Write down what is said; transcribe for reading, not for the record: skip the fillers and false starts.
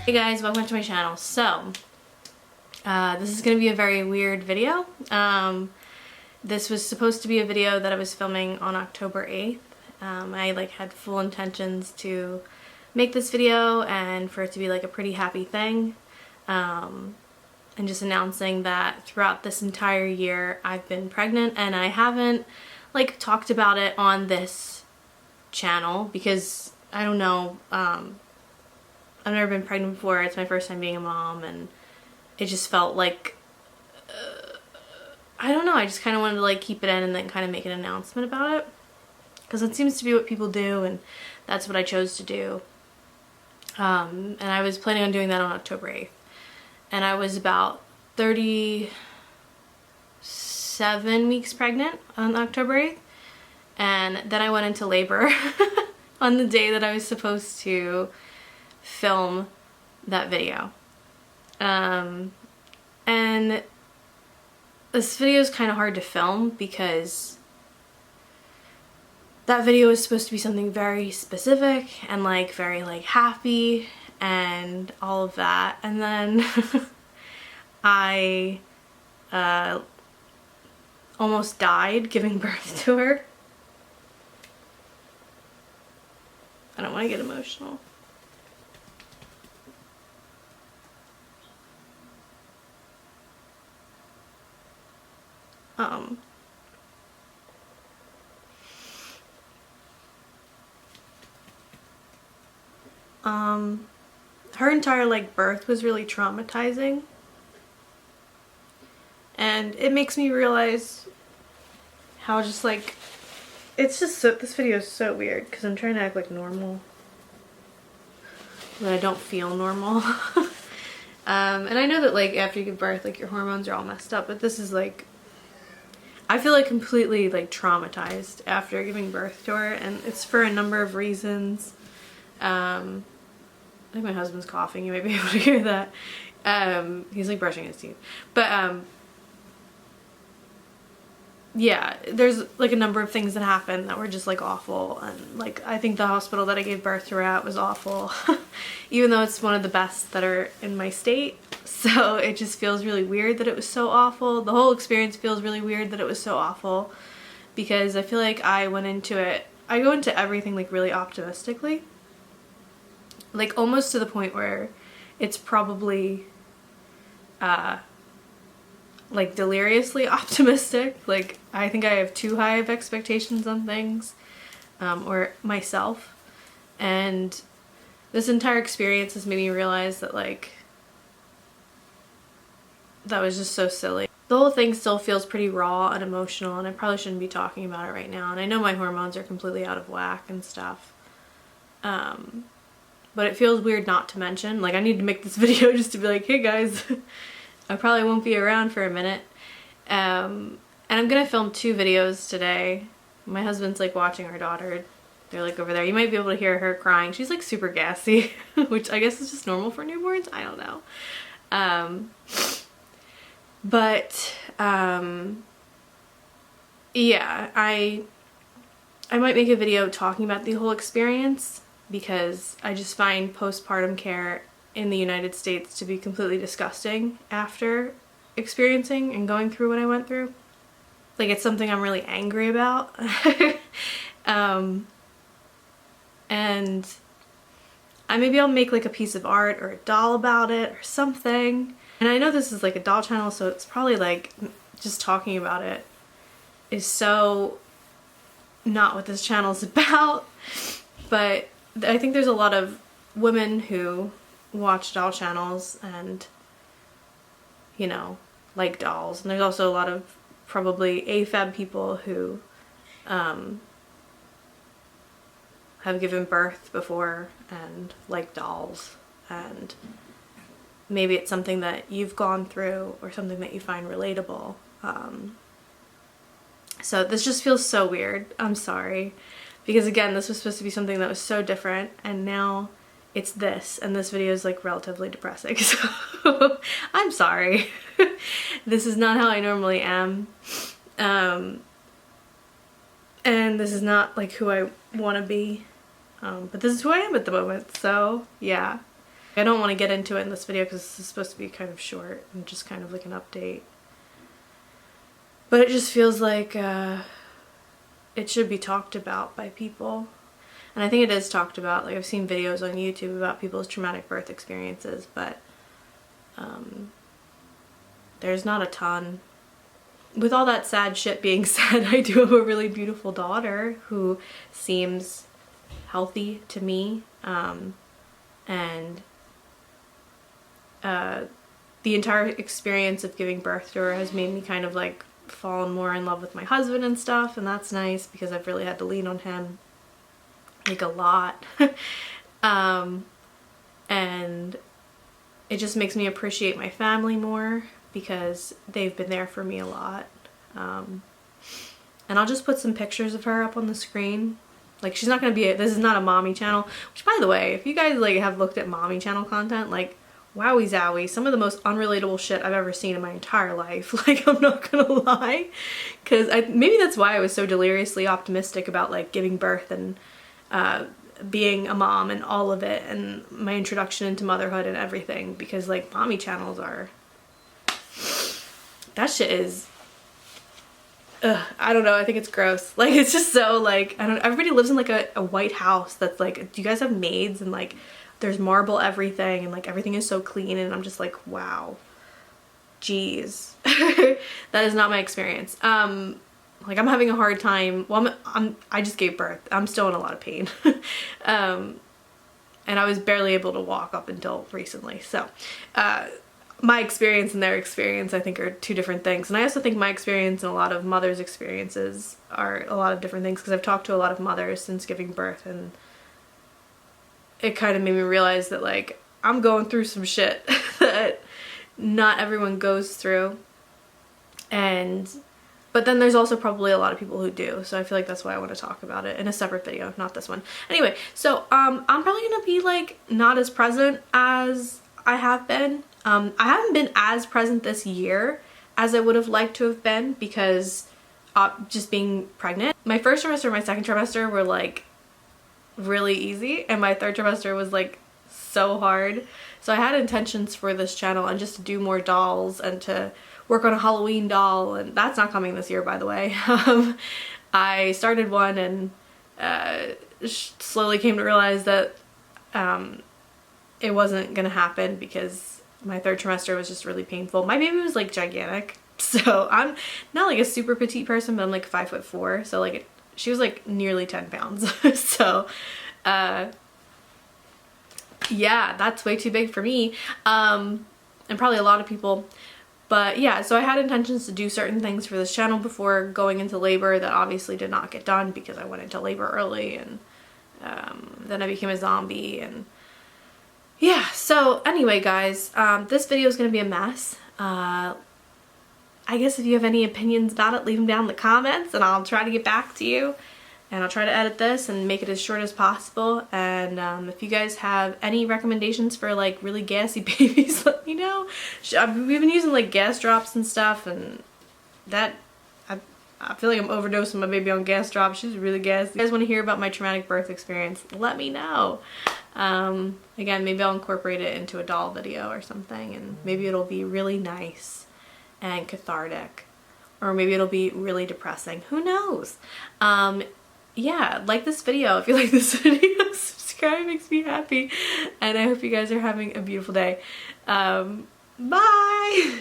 Hey guys, welcome back to my channel. So, this is going to be a very weird video. This was supposed to be a video that I was filming on October 8th. I had full intentions to make this video and for it to be like a pretty happy thing. And just announcing that throughout this entire year I've been pregnant, and I haven't talked about it on this channel because I don't know, I've never been pregnant before. It's my first time being a mom, and it just felt like, I don't know, I just kind of wanted to keep it in and then kind of make an announcement about it, because it seems to be what people do, and that's what I chose to do. And I was planning on doing that on October 8th, and I was about 37 weeks pregnant on October 8th, and then I went into labor on the day that I was supposed to film that video. And this video is kind of hard to film because that video is supposed to be something very specific and very happy and all of that, and then I almost died giving birth to her. I don't want to get emotional. Her entire birth was really traumatizing, and it makes me realize how just it's just so, this video is so weird because I'm trying to act like normal, but I don't feel normal. And I know that after you give birth your hormones are all messed up, but this is I feel completely traumatized after giving birth to her, and it's for a number of reasons. I think my husband's coughing, you might be able to hear that. He's brushing his teeth. But yeah, there's a number of things that happened that were just awful, and I think the hospital that I gave birth to her at was awful. Even though it's one of the best that are in my state. So it just feels really weird that it was so awful. The whole experience feels really weird that it was so awful, because I feel I went into it, I go into everything really optimistically. Almost to the point where it's probably deliriously optimistic. I think I have too high of expectations on things, or myself, and this entire experience has made me realize that that was just so silly. The whole thing still feels pretty raw and emotional, and I probably shouldn't be talking about it right now, and I know my hormones are completely out of whack and stuff. But it feels weird not to mention. I need to make this video just to be hey guys, I probably won't be around for a minute. And I'm gonna film 2 videos today. My husband's watching our daughter. They're over there. You might be able to hear her crying. She's super gassy, which I guess is just normal for newborns. I don't know. Yeah, I might make a video talking about the whole experience, because I just find postpartum care in the United States to be completely disgusting after experiencing and going through what I went through. It's something I'm really angry about. And maybe I'll make a piece of art or a doll about it or something. And I know this is a doll channel, so it's probably just talking about it is so not what this channel is about. But I think there's a lot of women who watch doll channels and, like dolls. And there's also a lot of probably AFAB people who have given birth before and like dolls. And maybe it's something that you've gone through or something that you find relatable. So this just feels so weird. I'm sorry. Because again, this was supposed to be something that was so different, and now it's this, and this video is relatively depressing, so I'm sorry. This is not how I normally am, and this is not who I want to be, but this is who I am at the moment, so yeah. I don't want to get into it in this video because this is supposed to be kind of short and just kind of like an update. But it just feels like it should be talked about by people. And I think it is talked about. Like, I've seen videos on YouTube about people's traumatic birth experiences, but there's not a ton. With all that sad shit being said, I do have a really beautiful daughter who seems healthy to me, and the entire experience of giving birth to her has made me kind of like fall more in love with my husband and stuff, and that's nice because I've really had to lean on him like a lot. And it just makes me appreciate my family more because they've been there for me a lot. And I'll just put some pictures of her up on the screen. Like, she's not gonna be this is not a mommy channel, which, by the way, if you guys like have looked at mommy channel content, like, wowie zowie, some of the most unrelatable shit I've ever seen in my entire life. Like, I'm not gonna lie, because maybe that's why I was so deliriously optimistic about like giving birth and being a mom and all of it, and my introduction into motherhood and everything, because like mommy channels are, that shit is, I don't know, I think it's gross. Like, it's just so like, I don't know, everybody lives in like a white house that's like, do you guys have maids, and like there's marble everything, and like everything is so clean, and I'm just like, wow, geez. That is not my experience. Like, I'm having a hard time. Well, I just gave birth. I'm still in a lot of pain. And I was barely able to walk up until recently. So, my experience and their experience, I think, are two different things. And I also think my experience and a lot of mothers' experiences are a lot of different things, because I've talked to a lot of mothers since giving birth, and it kind of made me realize that, like, I'm going through some shit that not everyone goes through. But then there's also probably a lot of people who do, so I feel like that's why I want to talk about it in a separate video, not this one. Anyway, so I'm probably gonna be like not as present as I have been. I haven't been as present this year as I would have liked to have been, because just being pregnant. My first trimester and my second trimester were like really easy, and my third trimester was like so hard. So I had intentions for this channel and just to do more dolls and to work on a Halloween doll, and that's not coming this year, by the way. I started one and slowly came to realize that it wasn't gonna happen because my third trimester was just really painful. My baby was like gigantic, so I'm not like a super petite person, but I'm like 5'4", so like she was like nearly 10 pounds. So yeah, that's way too big for me, and probably a lot of people. But yeah, so I had intentions to do certain things for this channel before going into labor that obviously did not get done because I went into labor early, and then I became a zombie, and yeah. So anyway, guys, this video is going to be a mess. I guess if you have any opinions about it, leave them down in the comments and I'll try to get back to you. And I'll try to edit this and make it as short as possible. And if you guys have any recommendations for like really gassy babies, let me know. We've been using like gas drops and stuff, and that I feel like I'm overdosing my baby on gas drops. She's really gassy. If you guys want to hear about my traumatic birth experience, let me know. Again, maybe I'll incorporate it into a doll video or something, and maybe it'll be really nice and cathartic, or maybe it'll be really depressing. Who knows? Yeah, like this video if you like this video. Subscribe, makes me happy, and I hope you guys are having a beautiful day. Bye!